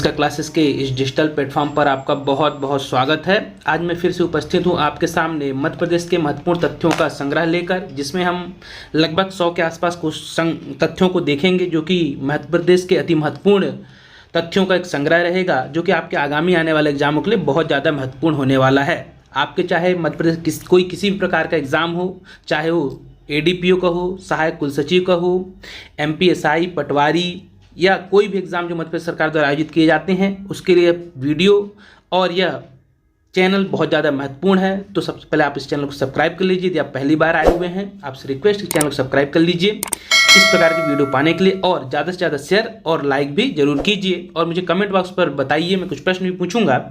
दीक्षा classes के इस digital platform पर आपका बहुत बहुत स्वागत है। आज मैं फिर से उपस्थित हूं आपके सामने मध्य प्रदेश के महत्वपूर्ण तथ्यों का संग्रह लेकर, जिसमें हम लगभग 100 के आसपास कुछ तथ्यों को देखेंगे जो कि मध्य प्रदेश के अति महत्वपूर्ण तथ्यों का एक संग्रह रहेगा, जो कि आपके आगामी आने वाले एग्जामों के लिए बहुत ज़्यादा महत्वपूर्ण होने वाला है। आपके चाहे मध्य प्रदेश कोई किसी भी प्रकार का एग्ज़ाम हो, चाहे वो एडीपीओ का हो, सहायक कुल सचिव का हो, एमपीएसआई, पटवारी या कोई भी एग्ज़ाम जो मध्य प्रदेश सरकार द्वारा आयोजित किए जाते हैं, उसके लिए वीडियो और यह चैनल बहुत ज़्यादा महत्वपूर्ण है। तो सबसे पहले आप इस चैनल को सब्सक्राइब कर लीजिए। यदि आप पहली बार आए हुए हैं, आपसे रिक्वेस्ट है चैनल को सब्सक्राइब कर लीजिए इस प्रकार की वीडियो पाने के लिए, और ज़्यादा से ज़्यादा शेयर और लाइक भी जरूर कीजिए। और मुझे कमेंट बॉक्स पर बताइए, मैं कुछ प्रश्न भी पूछूंगा,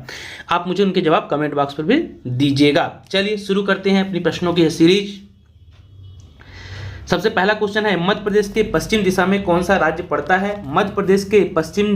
आप मुझे उनके जवाब कमेंट बॉक्स पर भी दीजिएगा। चलिए शुरू करते हैं अपनी प्रश्नों की सीरीज। सबसे पहला क्वेश्चन है, मध्य प्रदेश के पश्चिम दिशा में कौन सा राज्य पड़ता है? मध्य प्रदेश के पश्चिम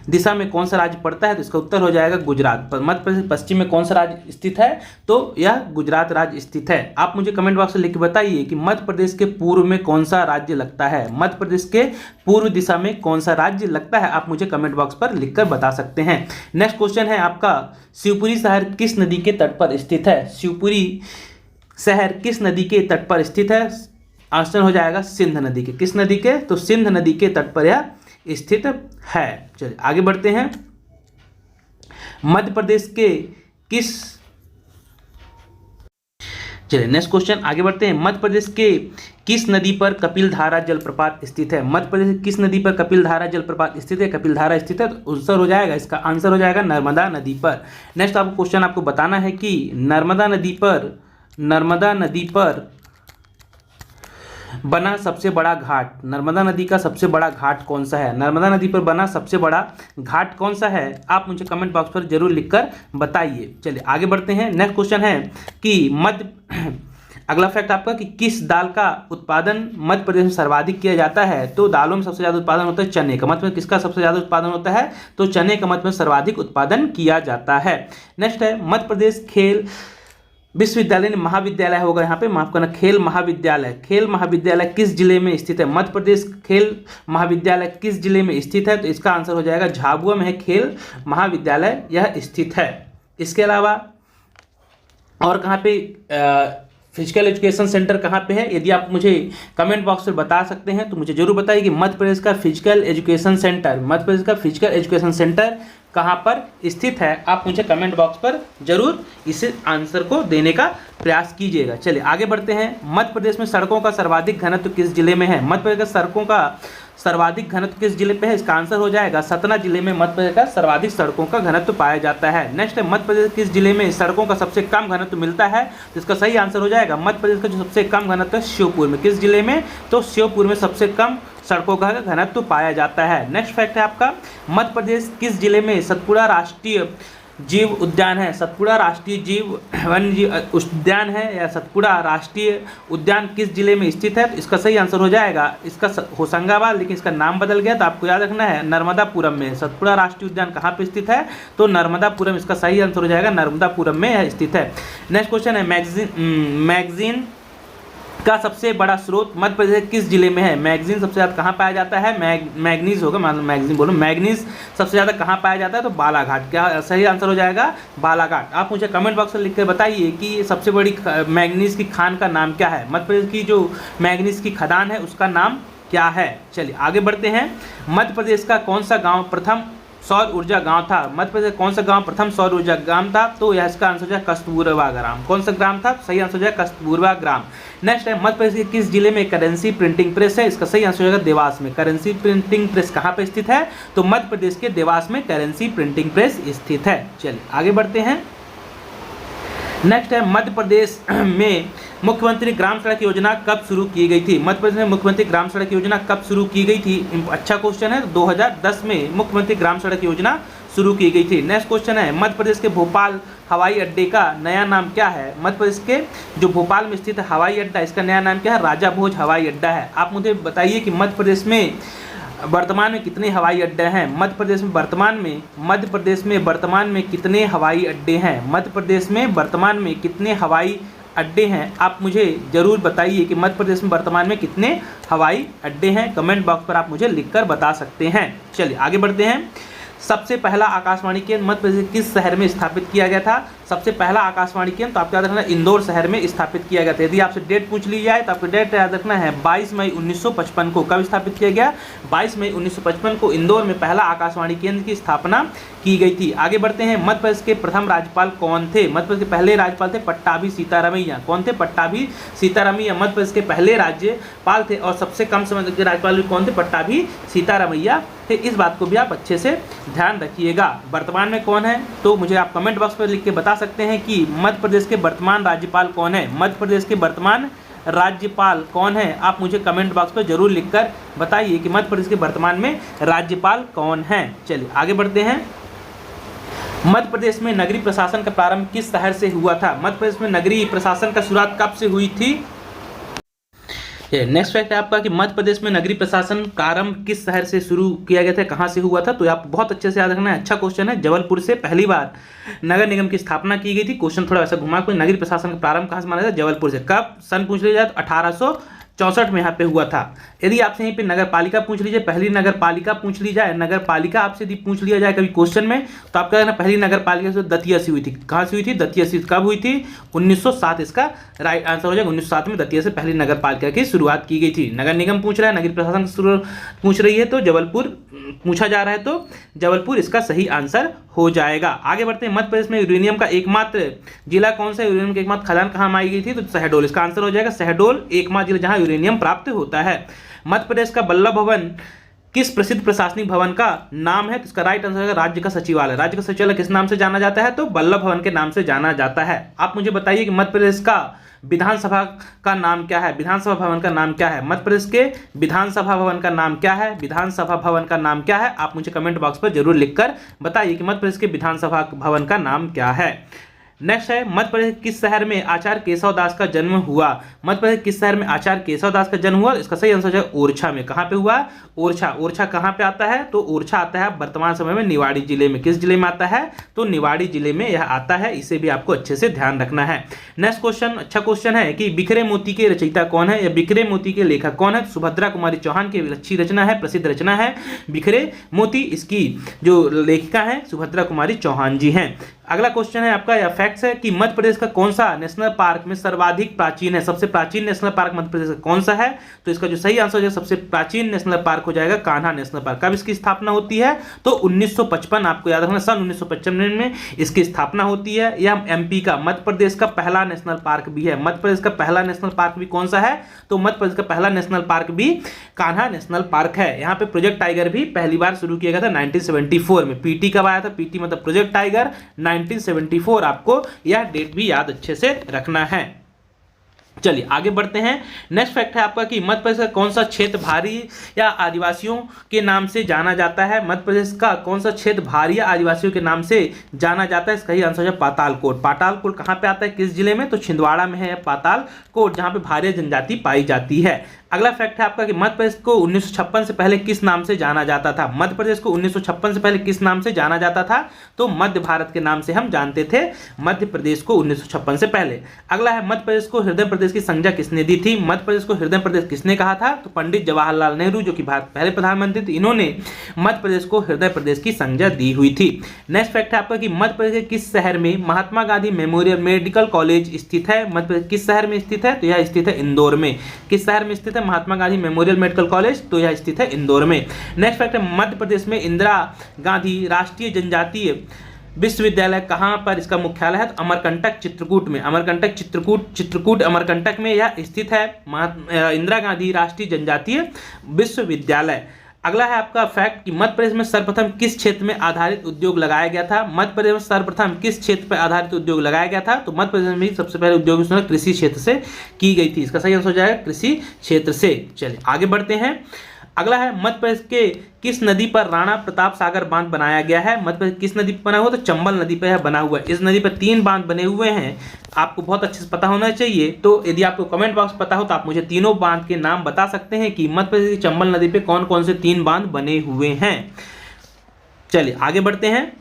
दिशा में कौन सा राज्य पड़ता है? तो इसका उत्तर हो जाएगा गुजरात। मध्य प्रदेश पश्चिम में कौन सा राज्य स्थित है? तो यह गुजरात राज्य स्थित है। आप मुझे कमेंट बॉक्स में लिख के बताइए कि मध्य प्रदेश के पूर्व में कौन सा राज्य लगता है। मध्य प्रदेश के पूर्व दिशा में कौन सा राज्य लगता है, आप मुझे कमेंट बॉक्स पर लिखकर बता सकते हैं। नेक्स्ट क्वेश्चन है आपका, शिवपुरी शहर किस नदी के तट पर स्थित है? शिवपुरी शहर किस नदी के तट पर स्थित है? आंसर हो जाएगा सिंध नदी के। किस नदी के? तो सिंध नदी के तट पर यह स्थित है। चलिए आगे बढ़ते हैं। मध्य प्रदेश के किस चलिए नेक्स्ट क्वेश्चन आगे बढ़ते हैं। मध्य प्रदेश के किस नदी पर कपिलधारा जलप्रपात स्थित है? मध्य प्रदेश किस नदी पर कपिलधारा जलप्रपात स्थित है? कपिलधारा स्थित है, तो आंसर हो जाएगा, इसका आंसर हो जाएगा नर्मदा नदी पर। नेक्स्ट आपको क्वेश्चन आपको बताना है कि नर्मदा नदी पर बना सबसे बड़ा घाट, नर्मदा नदी का सबसे बड़ा घाट कौन सा है? नर्मदा नदी पर बना सबसे बड़ा घाट कौन सा है? आप मुझे कमेंट बॉक्स पर जरूर लिखकर बताइए। चलिए आगे बढ़ते हैं। नेक्स्ट क्वेश्चन है कि अगला फैक्ट आपका कि किस दाल का उत्पादन मध्य प्रदेश में सर्वाधिक किया जाता है? तो दालों में सबसे ज़्यादा उत्पादन होता है चने का। मध्य में किसका सबसे ज़्यादा उत्पादन होता है? तो चने का मध्य में सर्वाधिक उत्पादन किया जाता है। नेक्स्ट है, मध्य प्रदेश खेल विश्वविद्यालय ने महाविद्यालय होगा, यहाँ पे माफ करना, खेल महाविद्यालय किस जिले में स्थित है? मध्य प्रदेश खेल महाविद्यालय किस जिले में स्थित है? तो इसका आंसर हो जाएगा झाबुआ में है खेल महाविद्यालय यह स्थित है। इसके अलावा और कहाँ पे फिजिकल एजुकेशन सेंटर कहाँ पे है? यदि आप मुझे कमेंट बॉक्स पर बता सकते हैं तो मुझे जरूर बताइए कि मध्य प्रदेश का फिजिकल एजुकेशन सेंटर कहाँ पर स्थित है। आप मुझे कमेंट बॉक्स पर जरूर इस आंसर को देने का प्रयास कीजिएगा। चलिए आगे बढ़ते हैं। मध्य प्रदेश में सड़कों का सर्वाधिक घनत्व किस जिले में है? मध्य प्रदेश का सड़कों का सर्वाधिक घनत्व किस जिले पे है? इसका आंसर हो जाएगा सतना जिले में मध्य प्रदेश का सर्वाधिक सड़कों का घनत्व पाया जाता है। नेक्स्ट है, मध्य प्रदेश किस जिले में सड़कों का सबसे कम घनत्व मिलता है? तो इसका सही आंसर हो जाएगा मध्य प्रदेश का जो सबसे कम घनत्व है श्योपुर में। किस जिले में? तो श्योपुर में सबसे कम सड़कों का घनत्व पाया जाता है। नेक्स्ट फैक्ट है आपका, मध्य प्रदेश किस जिले में सतपुड़ा राष्ट्रीय जीव उद्यान है? सतपुड़ा राष्ट्रीय जीव वन्य जीव उद्यान है या सतपुड़ा राष्ट्रीय उद्यान किस जिले में स्थित है? तो इसका सही आंसर हो जाएगा इसका होशंगाबाद, लेकिन इसका नाम बदल गया तो आपको याद रखना है नर्मदापुरम में। सतपुड़ा राष्ट्रीय उद्यान कहाँ पे स्थित है? तो नर्मदापुरम, इसका सही आंसर हो जाएगा नर्मदापुरम में स्थित है। नेक्स्ट क्वेश्चन है, मैगजीन का सबसे बड़ा स्रोत मध्य प्रदेश किस जिले में है? मैगजीन सबसे ज़्यादा कहाँ पाया जाता है? मैग्नीज होगा, मैगजीन बोलो, मैग्नीज सबसे ज़्यादा कहाँ पाया जाता है? तो बालाघाट। क्या सही आंसर हो जाएगा? बालाघाट। आप मुझे कमेंट बॉक्स में लिख कर बताइए कि सबसे बड़ी मैग्नीज की खान का नाम क्या है? मध्य प्रदेश की जो मैग्नीज की खदान है उसका नाम क्या है? चलिए आगे बढ़ते हैं। मध्य प्रदेश का कौन सा गाँव प्रथम सौर ऊर्जा गांव था? मध्य प्रदेश कौन सा गांव प्रथम सौर ऊर्जा गांव था? तो यह इसका आंसर हो जाए कस्तूरबा ग्राम। कौन सा ग्राम था? सही आंसर हो जाए कस्तूरबा ग्राम। नेक्स्ट है, मध्य प्रदेश के किस जिले में करेंसी प्रिंटिंग प्रेस है? इसका सही आंसर हो जाएगा देवास में। करेंसी प्रिंटिंग प्रेस कहाँ पे स्थित है? तो मध्य प्रदेश के देवास में करेंसी प्रिंटिंग प्रेस स्थित है। चलिए आगे बढ़ते हैं। नेक्स्ट है, मध्य प्रदेश में मुख्यमंत्री ग्राम सड़क योजना कब शुरू की गई थी? मध्य प्रदेश में मुख्यमंत्री ग्राम सड़क योजना कब शुरू की गई थी? अच्छा क्वेश्चन है। 2010 में मुख्यमंत्री ग्राम सड़क योजना शुरू की गई थी। नेक्स्ट क्वेश्चन है, मध्य प्रदेश के भोपाल हवाई अड्डे का नया नाम क्या है? मध्य प्रदेश के जो भोपाल में स्थित हवाई अड्डा, इसका नया नाम क्या है? राजा भोज हवाई अड्डा है। आप मुझे बताइए कि मध्य प्रदेश में वर्तमान में कितने हवाई अड्डे हैं? मध्य प्रदेश में वर्तमान में कितने हवाई अड्डे हैं? मध्य प्रदेश में वर्तमान में कितने हवाई अड्डे हैं? आप मुझे ज़रूर बताइए कि मध्य प्रदेश में वर्तमान में कितने हवाई अड्डे हैं। कमेंट बॉक्स पर आप मुझे लिखकर बता सकते हैं। चलिए आगे बढ़ते हैं। सबसे पहला आकाशवाणी केंद्र मध्य प्रदेश के किस शहर में स्थापित किया गया था? सबसे पहला आकाशवाणी केंद्र तो आपको याद रखना इंदौर शहर में स्थापित किया गया था। यदि आपसे डेट पूछ ली जाए तो आपको डेट याद रखना है 22 मई 1955 को। कब स्थापित किया गया? 22 मई 1955 को इंदौर में पहला आकाशवाणी केंद्र की स्थापना की गई थी। आगे बढ़ते हैं, मध्य प्रदेश के प्रथम राज्यपाल कौन थे? मध्य प्रदेश के पहले राज्यपाल थे पट्टाभी सीतारामैया। कौन थे? पट्टाभी सीतारामैया मध्य प्रदेश के पहले राज्यपाल थे। और सबसे कम समय के राज्यपाल भी कौन थे? पट्टाभी सीतारामैया थे। इस बात को भी आप अच्छे से ध्यान रखिएगा। वर्तमान में कौन है तो मुझे आप कमेंट बॉक्स पर लिख के बता सकते हैं कि मध्य प्रदेश के वर्तमान राज्यपाल कौन है। मध्य प्रदेश के वर्तमान राज्यपाल कौन है? आप मुझे कमेंट बॉक्स पर जरूर लिखकर बताइए कि मध्य प्रदेश के वर्तमान में राज्यपाल कौन है। चलिए आगे बढ़ते हैं। मध्य प्रदेश में नगरीय प्रशासन का प्रारंभ किस शहर से हुआ था? मध्य प्रदेश में नगरीय प्रशासन का शुरुआत कब से हुई थी? नेक्स्ट फैक्ट है आपका कि मध्य प्रदेश में नगरीय प्रशासन प्रारंभ किस शहर से शुरू किया गया था, कहां से हुआ था? तो आप बहुत अच्छे से याद रखना है। अच्छा क्वेश्चन है। जबलपुर से पहली बार नगर निगम की स्थापना की गई थी। क्वेश्चन थोड़ा वैसा घुमा, कोई नगरीय प्रशासन का प्रारंभ कहां से माना जाता है? जबलपुर से। कब सन पूछ लिया जाए तो 1864 में यहाँ पे हुआ था। यदि आपसे यहीं पे नगर पालिका पूछ लीजिए, पहली नगर पालिका पूछ ली जाए, नगर पालिका आपसे यदि पूछ लिया जाए कभी क्वेश्चन में, तो आप कहना पहली नगर पालिका से दतिया से हुई थी। कहाँ से हुई थी? दतिया से। कब हुई थी? 1907 इसका राइट आंसर हो जाएगा। 1907 में दतिया से पहली नगर पालिका की शुरुआत की गई थी। नगर निगम पूछ रहा है, नगरीय प्रशासन पूछ रही है तो जबलपुर पूछा जा रहा है, तो जबलपुर इसका सही आंसर हो जाएगा। आगे बढ़ते हैं। मध्य प्रदेश में यूरेनियम का एकमात्र जिला कौन सा है? यूरेनियम की एकमात्र खदान कहाँ माई गई थी? तो शहडोल। इसका आंसर हो जाएगा शहडोल एकमात्र जिला जहां यूरेनियम प्राप्त होता है। मध्य प्रदेश का बल्लभ भवन किस प्रसिद्ध प्रशासनिक भवन का नाम है? तो इसका राइट आंसर है राज्य का सचिवालय। राज्य का सचिवालय किस नाम से जाना जाता है? तो बल्लभ भवन के नाम से जाना जाता है। आप मुझे बताइए कि मध्य प्रदेश का विधानसभा का नाम क्या है? विधानसभा भवन का नाम क्या है? मध्य प्रदेश के विधानसभा भवन का नाम क्या है? विधानसभा भवन का नाम क्या है? आप मुझे कमेंट बॉक्स पर जरूर लिखकर बताइए कि मध्य प्रदेश के विधानसभा भवन का नाम क्या है। नेक्स्ट है, मध्य प्रदेश किस शहर में आचार्य केशव दास का जन्म हुआ? मध्य प्रदेश किस शहर में आचार्य केशव दास का जन्म हुआ? इसका सही आंसर है ओरछा में। कहां पे हुआ? ओरछा। ओरछा कहां पे आता है? तो ओरछा आता है वर्तमान समय में निवाड़ी जिले में। किस जिले में आता है? तो निवाड़ी जिले में यह आता है। इसे भी आपको अच्छे से ध्यान रखना है। नेक्स्ट क्वेश्चन अच्छा क्वेश्चन है कि बिखरे मोती के रचयिता कौन है या बिखरे मोती के लेखक कौन है? सुभद्रा कुमारी चौहान की अच्छी रचना है, प्रसिद्ध रचना है बिखरे मोती। इसकी जो लेखिका है सुभद्रा कुमारी चौहान जी हैं। अगला क्वेश्चन है आपका या फैक्ट्स है कि मध्य प्रदेश का कौन सा नेशनल पार्क में सर्वाधिक प्राचीन है? सबसे प्राचीन नेशनल पार्क मध्य प्रदेश का कौन सा है? तो इसका जो सही आंसर है सबसे प्राचीन नेशनल पार्क हो जाएगा कान्हा नेशनल पार्क। कब इसकी स्थापना होती है? तो 1955। आपको याद रखना सन 1955 में इसकी स्थापना होती है। यह एमपी का मध्य प्रदेश का पहला नेशनल पार्क भी है। मध्य प्रदेश का पहला नेशनल पार्क भी कौन सा है? तो मध्य प्रदेश का पहला नेशनल पार्क भी कान्हा नेशनल पार्क है। यहाँ पे प्रोजेक्ट टाइगर भी पहली बार शुरू किया गया था 1974 में। पीटी कब आया था? पीटी मतलब प्रोजेक्ट टाइगर 1974। आपको यह डेट भी याद अच्छे से रखना है। चलिए आगे बढ़ते हैं। नेक्स्ट फैक्ट है आपका कि मध्य प्रदेश का कौन सा क्षेत्र भारी या आदिवासियों के नाम से जाना जाता है? मध्य प्रदेश का कौन सा क्षेत्र भारी या आदिवासियों के नाम से जाना जाता है? इसका ही आंसर है पातालकोट। पातालकोट कहाँ पे आता है? किस जिले में? तो छिंदवाड़ा में है पातालकोट, जहाँ पे भारी जनजाति पाई जाती है। अगला फैक्ट है आपका कि मध्य प्रदेश को 1956 से पहले किस नाम से जाना जाता था? मध्य प्रदेश को 1956 से पहले किस नाम से जाना जाता था? तो मध्य भारत के नाम से हम जानते थे मध्य प्रदेश को 1956 से पहले। अगला है मध्य प्रदेश को हृदय प्रदेश की संज्ञा किसने दी थी? मध्य प्रदेश को हृदय प्रदेश किसने कहा था? तो पंडित जवाहरलाल नेहरू, जो कि भारत पहले प्रधानमंत्री थे, इन्होंने मध्य प्रदेश को हृदय प्रदेश की संज्ञा दी हुई थी। नेक्स्ट फैक्ट है आपका कि मध्य प्रदेश के किस शहर में Mahatma Gandhi memorial medical college स्थित है? मध्य प्रदेश किस शहर में स्थित है? तो यह स्थित है इंदौर में। किस शहर में स्थित है Mahatma Gandhi memorial medical college? तो यह स्थित है इंदौर में। नेक्स्ट फैक्ट है मध्य प्रदेश में इंदिरा गांधी राष्ट्रीय जनजातीय विश्वविद्यालय कहाँ पर इसका मुख्यालय है? तो अमरकंटक चित्रकूट में। अमरकंटक चित्रकूट अमरकंटक में यह स्थित है इंदिरा गांधी राष्ट्रीय जनजातीय विश्वविद्यालय। अगला है आपका फैक्ट कि मध्य प्रदेश में सर्वप्रथम किस क्षेत्र में आधारित उद्योग लगाया गया था? मध्य प्रदेश में सर्वप्रथम किस क्षेत्र पर आधारित उद्योग लगाया गया था? तो मध्य प्रदेश में सबसे पहले उद्योग कृषि क्षेत्र से की गई थी। इसका सही आंसर हो जाएगा कृषि क्षेत्र से। चलिए आगे बढ़ते हैं। अगला है मध्य प्रदेश के किस नदी पर राणा प्रताप सागर बांध बनाया गया है? मध्य प्रदेश किस नदी पर बना हुआ? तो चंबल नदी पर बना हुआ है। इस नदी पर 3 बांध बने हुए हैं, आपको बहुत अच्छे से पता होना चाहिए। तो यदि आपको कमेंट बॉक्स पता हो तो आप मुझे तीनों बांध के नाम बता सकते हैं कि मध्य प्रदेश की चंबल नदी पे कौन कौन से 3 बांध बने हुए हैं। चलिए आगे बढ़ते हैं।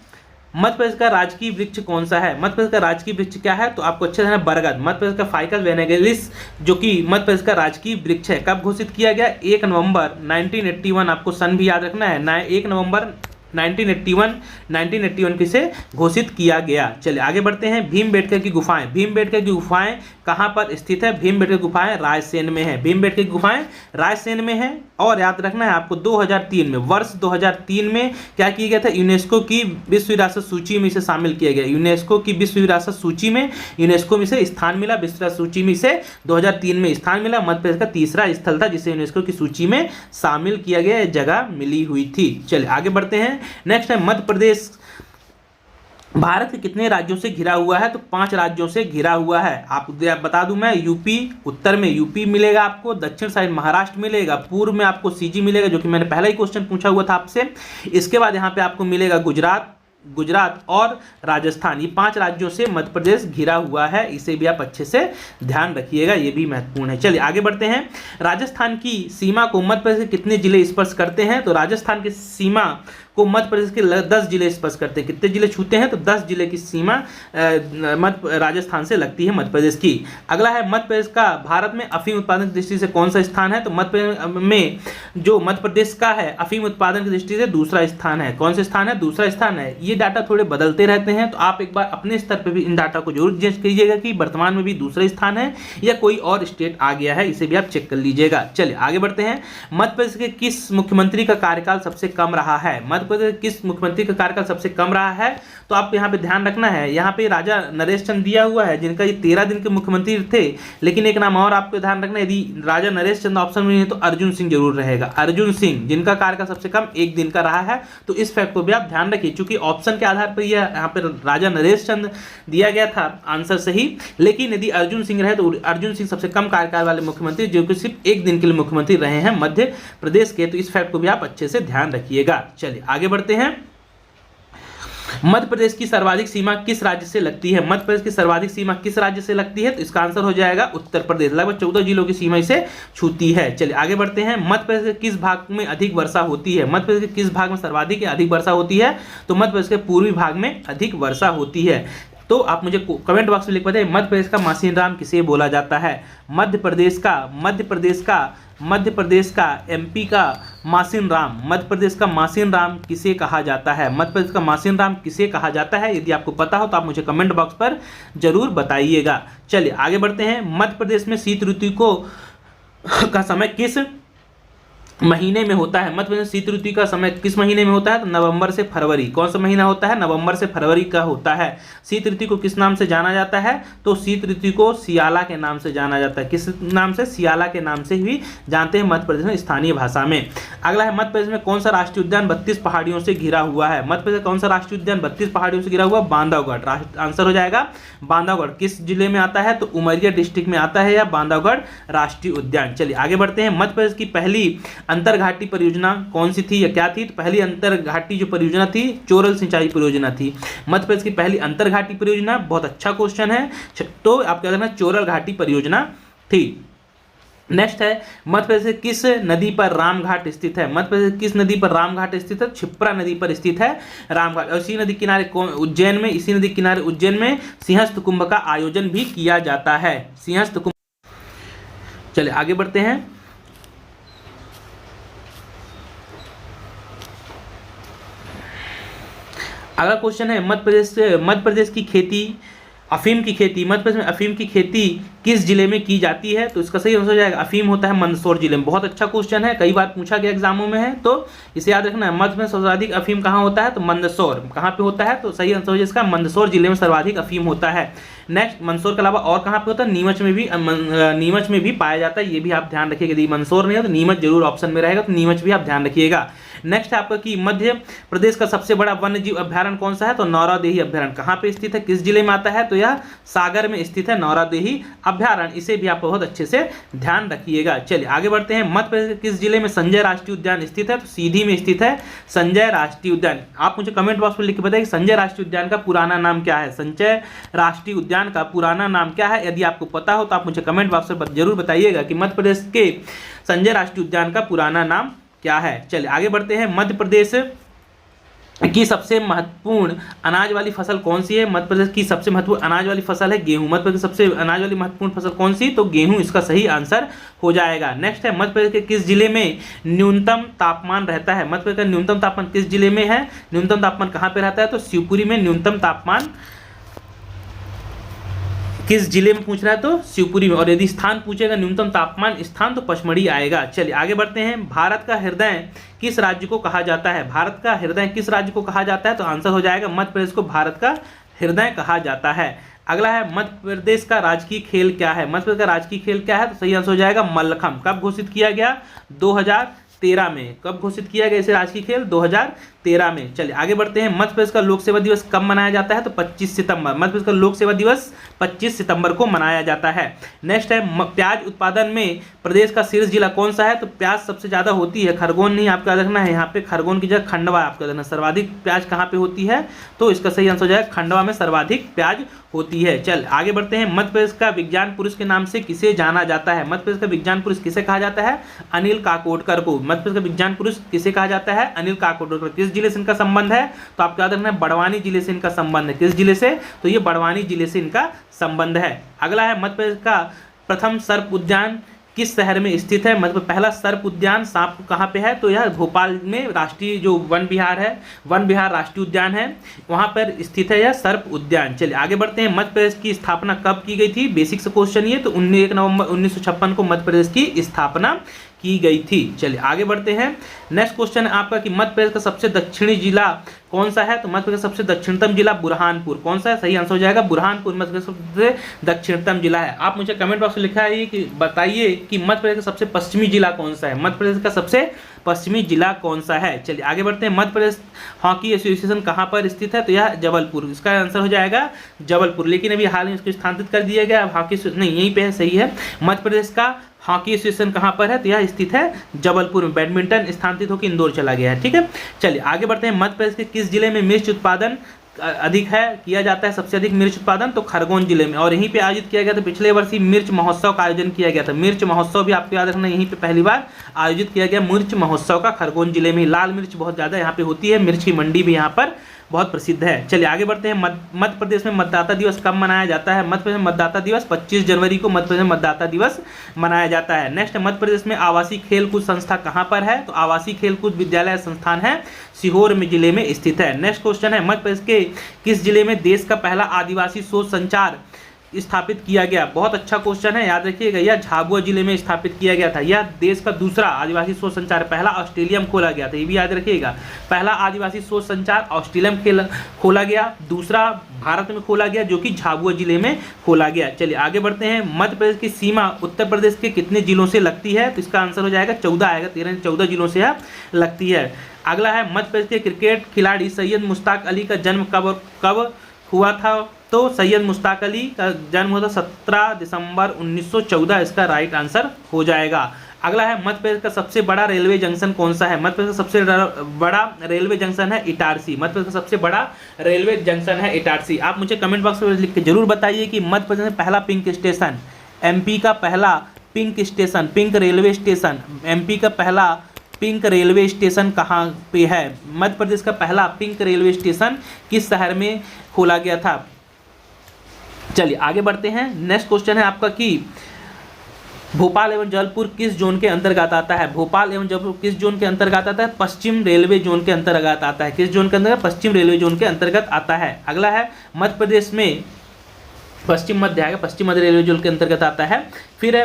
मध्य प्रदेश का राजकीय वृक्ष कौन सा है? मध्य प्रदेश का राजकीय वृक्ष क्या है? तो आपको अच्छे से बरगद। मध्य प्रदेश का फाइकस वेनेगेलिस जो कि मध्य प्रदेश का राजकीय वृक्ष है, कब घोषित किया गया? 1 नवंबर 1981। आपको सन भी याद रखना है। 1 नवंबर 1981 किसे घोषित किया गया। चलिए आगे बढ़ते हैं। भीमबेटका की गुफाएं, भीमबेटका की गुफाएं कहाँ पर स्थित है? भीमबेटका की गुफाएं रायसेन में है। भीमबेटका की गुफाएं रायसेन में है। और याद रखना है आपको 2003 में, वर्ष 2003 में क्या किया गया था? यूनेस्को की विश्व विरासत सूची में इसे शामिल किया गया। यूनेस्को की विश्व विरासत सूची में यूनेस्को में इसे स्थान मिला, विश्व विरासत सूची में इसे 2003 में स्थान मिला। मध्य प्रदेश का तीसरा स्थल था जिसे यूनेस्को की सूची में शामिल किया गया, जगह मिली हुई थी। चलिए आगे बढ़ते हैं। नेक्स्ट है मध्य प्रदेश भारत के कितने राज्यों से घिरा हुआ है? तो 5 राज्यों से घिरा हुआ है। आप बता दूं मैं, यूपी, उत्तर में यूपी मिलेगा आपको, दक्षिण साइड महाराष्ट्र मिलेगा, पूर्व में आपको सीजी मिलेगा जो कि मैंने पहला ही क्वेश्चन पूछा हुआ था आपसे। इसके बाद यहाँ पे आपको मिलेगा गुजरात और राजस्थान। ये 5 राज्यों से मध्य प्रदेश घिरा हुआ है, इसे भी आप अच्छे से ध्यान रखिएगा, ये भी महत्वपूर्ण है। चलिए आगे बढ़ते हैं। राजस्थान की सीमा को मध्य प्रदेश के कितने जिले स्पर्श करते हैं? तो राजस्थान की सीमा को मध्य प्रदेश के 10 जिले स्पर्श करते हैं। कितने जिले छूते हैं? तो 10 जिले की सीमा राजस्थान से लगती है मध्य प्रदेश की। अगला है मध्य प्रदेश का भारत में अफीम उत्पादन की दृष्टि से कौन सा स्थान है? तो मध्य प्रदेश का है अफीम उत्पादन की दृष्टि से दूसरा स्थान है। कौन सा स्थान है? दूसरा स्थान है। ये डाटा थोड़े बदलते रहते हैं, तो आप एक बार अपने स्तर पर भी इन डाटा को जरूर चेक कीजिएगा कि वर्तमान में भी दूसरा स्थान है या कोई और स्टेट आ गया है, इसे भी आप चेक कर लीजिएगा। चलिए आगे बढ़ते हैं। मध्य प्रदेश के किस मुख्यमंत्री का कार्यकाल सबसे कम रहा है? मध्य प्रदेश किस मुख्यमंत्री का कार्यकाल सबसे कम रहा है? तो आपको यहाँ पे ध्यान रखना है, यहाँ पे राजा नरेश चंद दिया हुआ है जिनका ये 13 दिन के मुख्यमंत्री थे, लेकिन एक नाम और आपको ध्यान रखना है, यदि राजा नरेश चंद ऑप्शन में नहीं है तो अर्जुन सिंह जरूर रहेगा। अर्जुन सिंह जिनका कार्यकाल सबसे कम 1 दिन का रहा है, तो इस फैक्ट को भी आप ध्यान रखिए, क्योंकि ऑप्शन के आधार पर यह यहाँ पे राजा नरेश चंद दिया गया था आंसर सही, लेकिन यदि अर्जुन सिंह रहे तो अर्जुन सिंह सबसे कम कार्यकाल वाले मुख्यमंत्री जो कि सिर्फ 1 दिन के लिए मुख्यमंत्री रहे हैं मध्य प्रदेश के, तो इस फैक्ट को भी आप अच्छे से ध्यान रखिएगा। चलिए आगे बढ़ते हैं। मध्य प्रदेश की सर्वाधिक सीमा किस राज्य से लगती है? मध्य प्रदेश की सर्वाधिक सीमा किस राज्य से लगती है? तो इसका आंसर हो जाएगा उत्तर प्रदेश। लगभग 14 जिलों की सीमा इसे छूती है। चलिए आगे बढ़ते हैं। मध्य प्रदेश के किस भाग में अधिक वर्षा होती है? मध्य प्रदेश के किस भाग में सर्वाधिक या अधिक वर्षा होती है? तो मध्य प्रदेश के पूर्वी भाग में अधिक वर्षा होती है। तो आप मुझे कमेंट बॉक्स में लिख बताइए, मध्य प्रदेश का मासीन राम किसे बोला जाता है? मध्य प्रदेश का एमपी का मासीन राम, मध्य प्रदेश का मासीन राम किसे कहा जाता है? मध्य प्रदेश का मासीन राम किसे कहा जाता है? यदि आपको पता हो तो आप मुझे कमेंट बॉक्स पर जरूर बताइएगा। चलिए आगे बढ़ते हैं। मध्य प्रदेश में शीत ऋतु का समय किस महीने में होता है? मध्य प्रदेश शीत ऋतु का समय किस महीने में होता है? तो नवंबर से फरवरी। कौन सा महीना होता है? नवंबर से फरवरी का होता है। शीत ऋतु को किस नाम से जाना जाता है? तो शीत ऋतु को सियाला के नाम से जाना जाता है। किस नाम से? सियाला के नाम से भी जानते हैं मध्य प्रदेश में स्थानीय भाषा में। अगला है, मध्य प्रदेश में कौन सा राष्ट्रीय उद्यान 32 पहाड़ियों से घिरा हुआ है? मध्य प्रदेश कौन सा राष्ट्रीय उद्यान 32 पहाड़ियों से घिरा हुआ? बांधवगढ़। आंसर हो जाएगा बांधवगढ़। किस जिले में आता है? तो उमरिया डिस्ट्रिक्ट में आता है या बांधवगढ़ राष्ट्रीय उद्यान। चलिए आगे बढ़ते हैं। मध्य प्रदेश की पहली अंतरघाटी परियोजना कौन सी थी या क्या थी? तो पहली अंतरघाटी जो परियोजना थी चोरल सिंचाई परियोजना थी। मध्य प्रदेश की पहली अंतरघाटी परियोजना, बहुत अच्छा क्वेश्चन है, तो आप क्या करना, चोरल घाटी परियोजना थी। नेक्स्ट है, मध्य प्रदेश किस नदी पर रामघाट स्थित है? मध्य प्रदेश किस नदी पर रामघाट स्थित है? क्षिप्रा नदी पर स्थित है रामघाट। और इसी नदी किनारे उज्जैन में सिंहस्थ कुंभ का आयोजन भी किया जाता है। सिंहस्थ कुंभ। चलिए आगे बढ़ते हैं। अगला क्वेश्चन है, मध्य प्रदेश की खेती अफीम की खेती, मध्य प्रदेश में अफीम की खेती किस जिले में की जाती है? तो इसका सही आंसर हो जाएगा अफीम होता है मंदसौर जिले में। बहुत अच्छा क्वेश्चन है, कई बार पूछा गया एग्जामों में है, तो इसे याद रखना है। मध्य में सर्वाधिक अफीम कहाँ होता है? तो मंदसौर। कहाँ पे होता है? तो सही आंसर हो जाएगा इसका मंदसौर जिले में सर्वाधिक अफीम होता है। नेक्स्ट, मंदसौर के अलावा और कहाँ पे होता है? नीमच में भी पाया जाता है, ये भी आप ध्यान रखिएगा। यदि मंदसौर नहीं है तो नीमच जरूर ऑप्शन में रहेगा, तो नीमच भी आप ध्यान रखिएगा। नेक्स्ट है आपका कि मध्य प्रदेश का सबसे बड़ा वन्य जीव अभ्यारण्य कौन सा है? तो नौरादेही अभ्यारण्य। कहाँ पे स्थित है, किस जिले में आता है? तो यह सागर में स्थित है नौरादेही अभ्यारण्य, इसे भी आप बहुत अच्छे से ध्यान रखिएगा। चलिए आगे बढ़ते हैं। मध्य प्रदेश किस जिले में संजय राष्ट्रीय उद्यान स्थित है? तो सीधी में स्थित है संजय राष्ट्रीय उद्यान। आप मुझे कमेंट बॉक्स में लिख के बताइए संजय राष्ट्रीय उद्यान का पुराना नाम क्या है? संजय राष्ट्रीय उद्यान का पुराना नाम क्या है? यदि आपको पता हो तो आप मुझे कमेंट बॉक्स में जरूर बताइएगा कि मध्य प्रदेश के संजय राष्ट्रीय उद्यान का पुराना नाम क्या है। चलिए आगे बढ़ते हैं। मध्य प्रदेश की सबसे महत्वपूर्ण अनाज वाली फसल कौन सी है? मध्य प्रदेश की सबसे महत्वपूर्ण अनाज वाली फसल है गेहूं। मध्य प्रदेश की सबसे अनाज वाली महत्वपूर्ण फसल कौन सी? तो गेहूं इसका सही आंसर हो जाएगा। नेक्स्ट है, मध्य प्रदेश के किस जिले में न्यूनतम तापमान रहता है? मध्य प्रदेश का न्यूनतम तापमान किस जिले में है? न्यूनतम तापमान कहाँ पे रहता है? तो शिवपुरी में न्यूनतम तापमान किस जिले में पूछ रहा है? तो शिवपुरी में। और यदि स्थान पूछेगा न्यूनतम तापमान स्थान, तो पचमढ़ी आएगा। चलिए आगे बढ़ते हैं। भारत का हृदय किस राज्य को कहा जाता है? भारत का हृदय किस राज्य को कहा जाता है? तो आंसर हो जाएगा मध्य प्रदेश को भारत का हृदय कहा जाता है। अगला है, मध्य प्रदेश का राजकीय खेल क्या है? मध्य प्रदेश का राजकीय खेल क्या है? तो सही आंसर हो जाएगा मल्लखम्ब। कब घोषित किया गया? 2013 में। कब घोषित किया गया इसे राजकीय खेल? 2013 में। चलिए आगे बढ़ते हैं। मध्य प्रदेश का लोक सेवा दिवस कब मनाया जाता है? तो 25 सितंबर। मध्य प्रदेश का लोक सेवा दिवस 25 सितंबर को मनाया जाता है। नेक्स्ट है, प्याज उत्पादन में प्रदेश का शीर्ष जिला कौन सा है? तो प्याज सबसे ज्यादा होती है, खरगोन नहीं, आपको याद रखना है, यहाँ पे खरगोन की जगह खंडवा आपको रखना। सर्वाधिक प्याज कहाँ पे होती है? तो इसका सही आंसर हो जाएगा खंडवा में सर्वाधिक प्याज होती है। चल आगे बढ़ते हैं। मध्य प्रदेश का विज्ञान पुरुष के नाम से किसे जाना जाता है? मध्य प्रदेश का विज्ञान पुरुष किसे कहा जाता है? अनिल काकोडकर को। मध्य प्रदेश का विज्ञान पुरुष किसे कहा जाता है? अनिल काकोडकर। किस जिले से इनका संबंध है? तो आपको याद रखना है बड़वानी जिले से इनका संबंध है। किस जिले से? तो ये बड़वानी जिले से इनका संबंध है। अगला है, मध्य प्रदेश का प्रथम सर्प उद्यान किस शहर में स्थित है? मतलब पहला सर्प उद्यान सांप कहाँ पे है? तो यह भोपाल में राष्ट्रीय जो वन विहार है, वन विहार राष्ट्रीय उद्यान है, वहाँ पर स्थित है यह सर्प उद्यान। चलिए आगे बढ़ते हैं। मध्य प्रदेश की स्थापना कब की गई थी? बेसिक से क्वेश्चन ये। तो 1 नवंबर 1956 को मध्य प्रदेश की स्थापना की गई थी। चलिए आगे बढ़ते हैं। नेक्स्ट क्वेश्चन है आपका कि मध्य प्रदेश का सबसे दक्षिणी जिला कौन सा है? तो मध्य प्रदेश का सबसे दक्षिणतम जिला बुरहानपुर। कौन सा है? सही आंसर हो जाएगा बुरहानपुर मध्य प्रदेश का सबसे दक्षिणतम जिला है। आप मुझे कमेंट बॉक्स में लिखा है कि बताइए कि मध्य प्रदेश का सबसे पश्चिमी जिला कौन सा है? मध्य प्रदेश का सबसे पश्चिमी जिला कौन सा है? चलिए आगे बढ़ते हैं। मध्य प्रदेश हॉकी एसोसिएशन कहाँ पर स्थित है? तो यह जबलपुर। इसका आंसर हो जाएगा जबलपुर। लेकिन अभी हाल में इसको स्थानांतरित कर दिया गया। अब हॉकी नहीं, यहीं पे है, सही है। मध्य प्रदेश का हॉकी एसोसिएशन कहाँ पर है? तो यह स्थित है जबलपुर में। बैडमिंटन स्थानांतरित होकर इंदौर चला गया है। ठीक है, चलिए आगे बढ़ते हैं। मध्य प्रदेश के किस जिले में मिर्च उत्पादन अधिक है, किया जाता है सबसे अधिक मिर्च उत्पादन? तो खरगोन जिले में। और यहीं पे आयोजित किया गया था पिछले वर्ष ही मिर्च महोत्सव का आयोजन किया गया था। मिर्च महोत्सव भी आपको याद रखना, यहीं पे पहली बार आयोजित किया गया मिर्च महोत्सव का खरगोन जिले में। लाल मिर्च बहुत ज़्यादा यहाँ पे होती है, मिर्च की मंडी भी यहाँ पर बहुत प्रसिद्ध है। चलिए आगे बढ़ते हैं। मध्य प्रदेश में मतदाता दिवस कब मनाया जाता है? मध्य प्रदेश में मतदाता दिवस 25 जनवरी को मध्य प्रदेश में मतदाता दिवस मनाया जाता है। नेक्स्ट, मध्य प्रदेश में आवासीय खेलकूद संस्था कहाँ पर है? तो आवासीय खेलकूद विद्यालय संस्थान है सीहोर में जिले में स्थित है। नेक्स्ट क्वेश्चन है, मध्य प्रदेश के किस जिले में देश का पहला आदिवासी शोध संचार स्थापित किया गया? बहुत अच्छा क्वेश्चन है, याद रखिएगा। यह झाबुआ जिले में स्थापित किया गया था। यह देश का दूसरा आदिवासी शोध संचार, पहला ऑस्ट्रेलिया में खोला गया था, ये भी याद रखिएगा। पहला आदिवासी शोध संचार ऑस्ट्रेलिया में खोला गया, दूसरा भारत में खोला गया जो कि झाबुआ जिले में खोला गया। चलिए आगे बढ़ते हैं। मध्य प्रदेश की सीमा उत्तर प्रदेश के कितने जिलों से लगती है? तो इसका आंसर हो जाएगा 14 आएगा। 14 जिलों से लगती है। अगला है, मध्य प्रदेश के क्रिकेट खिलाड़ी सैयद मुश्ताक अली का जन्म कब हुआ था? तो सैयद मुश्ताक अली का जन्म हुआ था 17 दिसंबर 1914। इसका राइट आंसर हो जाएगा। अगला है, मध्य प्रदेश का सबसे बड़ा रेलवे जंक्शन कौन सा है? मध्य प्रदेश का सबसे बड़ा रेलवे जंक्शन है इटारसी। मध्य प्रदेश का सबसे बड़ा रेलवे जंक्शन है इटारसी। आप मुझे कमेंट बॉक्स में लिख के जरूर बताइए कि मध्य प्रदेश में पहला पिंक स्टेशन, एमपी का पहला pink station, pink railway station, MP का पहला पिंक रेलवे स्टेशन कहाँ पे है? मध्य प्रदेश का पहला पिंक रेलवे स्टेशन किस शहर में खोला गया था? चलिए आगे बढ़ते हैं। नेक्स्ट क्वेश्चन है आपका कि भोपाल एवं जबलपुर किस जोन के अंतर्गत आता है? भोपाल एवं जबलपुर किस जोन के अंतर्गत आता है? पश्चिम रेलवे जोन के अंतर्गत आता है। किस जोन के अंतर्गत? पश्चिम रेलवे जोन के अंतर्गत आता है। अगला है, मध्य प्रदेश में पश्चिम मध्य आएगा, पश्चिम मध्य रेलवे जोन के अंतर्गत आता है। फिर है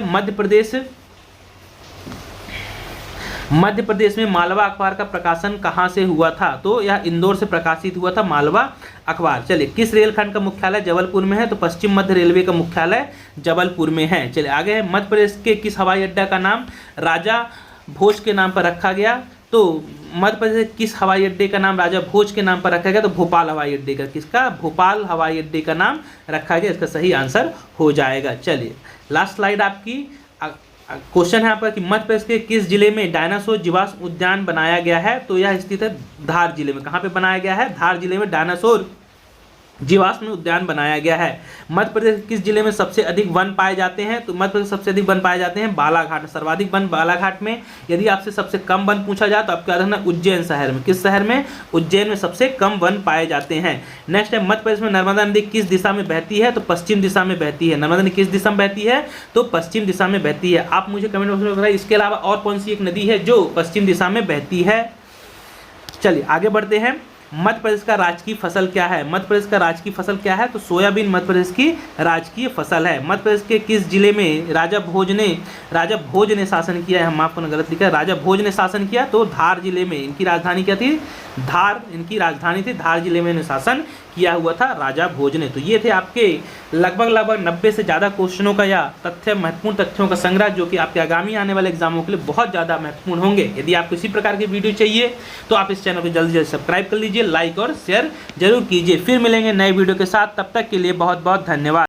मध्य प्रदेश में मालवा अखबार का प्रकाशन कहाँ से हुआ था? तो यह इंदौर से प्रकाशित हुआ था मालवा अखबार। चलिए, किस रेलखंड का मुख्यालय जबलपुर में है? तो पश्चिम मध्य रेलवे का मुख्यालय जबलपुर में है। चलिए आगे है, मध्य प्रदेश के किस हवाई अड्डा का नाम राजा भोज के नाम पर रखा गया? तो मध्य प्रदेश के किस हवाई अड्डे का नाम राजा भोज के नाम पर रखा गया? तो भोपाल हवाई अड्डे का। किसका? भोपाल हवाई अड्डे का नाम रखा गया। इसका सही आंसर हो जाएगा। चलिए लास्ट स्लाइड आपकी। क्वेश्चन है आपका कि मध्य प्रदेश के किस जिले में डायनासोर जीवाश्म उद्यान बनाया गया है? तो यह स्थित है धार जिले में। कहाँ पे बनाया गया है? धार जिले में डायनासोर जीवाश्म उद्यान बनाया गया है। मध्य प्रदेश के किस जिले में सबसे अधिक वन पाए जाते हैं? तो मध्य प्रदेश सबसे अधिक वन पाए जाते हैं बालाघाट, सर्वाधिक वन बालाघाट में। यदि आपसे सबसे कम वन पूछा जाए तो आपको याद रखना उज्जैन शहर में। किस शहर में? उज्जैन में सबसे कम वन पाए जाते हैं। नेक्स्ट है, मध्य प्रदेश में नर्मदा नदी किस दिशा में बहती है? तो पश्चिम दिशा में बहती है। नर्मदा नदी किस दिशा में बहती है? तो पश्चिम दिशा में बहती है। आप मुझे कमेंट बॉक्स में बताइए इसके अलावा और कौन सी एक नदी है जो पश्चिम दिशा में बहती है। चलिए आगे बढ़ते हैं। मध्य प्रदेश का राजकीय फसल क्या है? मध्य प्रदेश का राजकीय फसल क्या है? तो सोयाबीन मध्य प्रदेश की राजकीय फसल है। मध्य प्रदेश के किस जिले में राजा भोज ने शासन किया है? हम आपको गलत लिखा है, राजा भोज ने शासन किया, तो धार जिले में। इनकी राजधानी क्या थी? धार इनकी राजधानी थी। धार जिले में इन्हें शासन किया हुआ था राजा भोज ने। तो ये थे आपके लगभग 90 से ज़्यादा क्वेश्चनों का या महत्वपूर्ण तथ्यों का संग्रह, जो कि आपके आगामी आने वाले एग्जामों के लिए बहुत ज़्यादा महत्वपूर्ण होंगे। यदि आपको इसी प्रकार के वीडियो चाहिए तो आप इस चैनल को जल्दी से सब्सक्राइब कर लीजिए, लाइक और शेयर जरूर कीजिए। फिर मिलेंगे नए वीडियो के साथ, तब तक के लिए बहुत बहुत धन्यवाद।